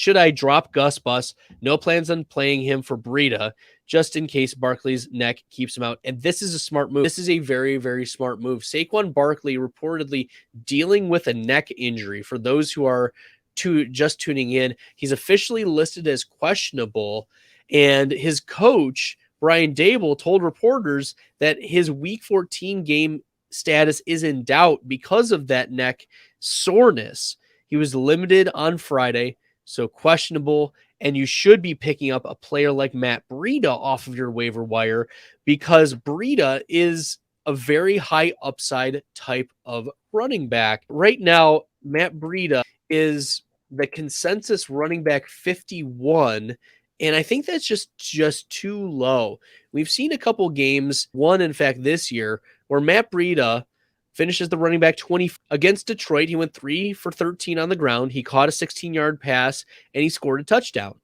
Should I drop Gus Bus? No plans on playing him for Breida, just in case Barkley's neck keeps him out. And this is a smart move. This is a very, very smart move. Saquon Barkley reportedly dealing with a neck injury. For those who are just tuning in, he's officially listed as questionable. And his coach, Brian Dable, told reporters that his Week 14 game status is in doubt because of that neck soreness. He was limited on Friday, so questionable, and you should be picking up a player like Matt Breida off of your waiver wire because Breida is a very high upside type of running back. Right now, Matt Breida is the consensus running back 51, and I think that's just too low. We've seen a couple games, one in fact this year, where Matt Breida finishes the running back 20 against Detroit. He went 3 for 13 on the ground. He caught a 16-yard pass, and he scored a touchdown.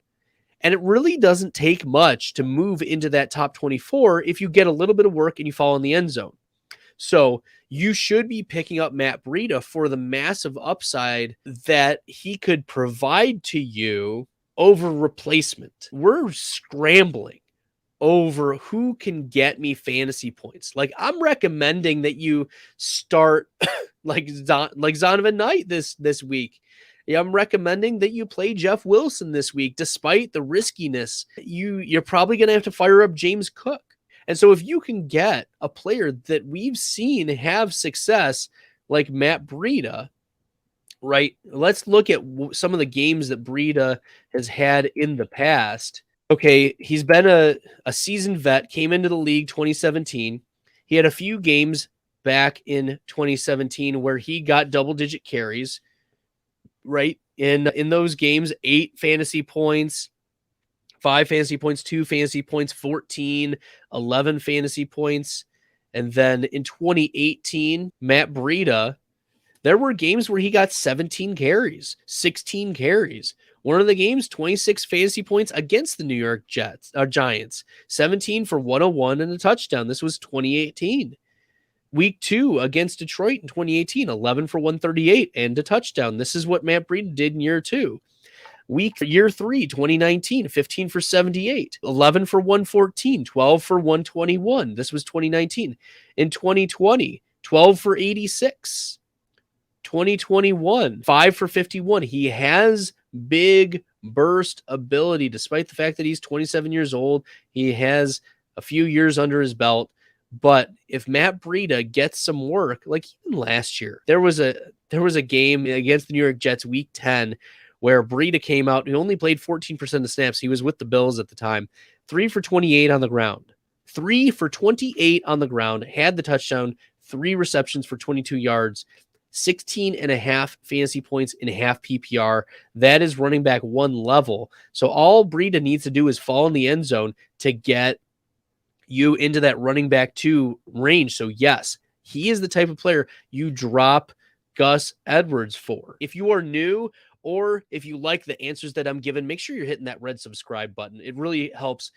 And it really doesn't take much to move into that top 24 if you get a little bit of work and you fall in the end zone. So you should be picking up Matt Breida for the massive upside that he could provide to you over replacement. We're scrambling over who can get me fantasy points. Like, I'm recommending that you start like Zonovan Knight this week. Yeah, I'm recommending that you play Jeff Wilson this week, despite the riskiness. You're probably going to have to fire up James Cook. And so if you can get a player that we've seen have success like Matt Breida, right? Let's look at some of the games that Breida has had in the past. Okay, he's been a seasoned vet, came into the league 2017. He had a few games back in 2017 where he got double-digit carries, right? In those games, 8 fantasy points, 5 fantasy points, 2 fantasy points, 14, 11 fantasy points. And then in 2018, Matt Breida, there were games where he got 17 carries, 16 carries. One of the games, 26 fantasy points against the New York Giants, 17 for 101 and a touchdown. This was 2018. Week 2 against Detroit in 2018, 11 for 138 and a touchdown. This is what Matt Breida did in year 2. Year 3, 2019, 15 for 78, 11 for 114, 12 for 121. This was 2019. In 2020, 12 for 86. 2021, 5 for 51. He has big burst ability, despite the fact that he's 27 years old. He has a few years under his belt. But if Matt Breida gets some work, like even last year, there was a game against the New York Jets, Week 10, where Breida came out. He only played 14% of snaps. He was with the Bills at the time. 3 for 28 on the ground. 3 for 28 on the ground. Had the touchdown. 3 receptions for 22 yards. 16 and a half fantasy points in half PPR. That is running back 1 level. So all Breida needs to do is fall in the end zone to get you into that running back 2 range. So yes, he is the type of player you drop Gus Edwards for. If you are new, or if you like the answers that I'm giving, make sure you're hitting that red subscribe button. It really helps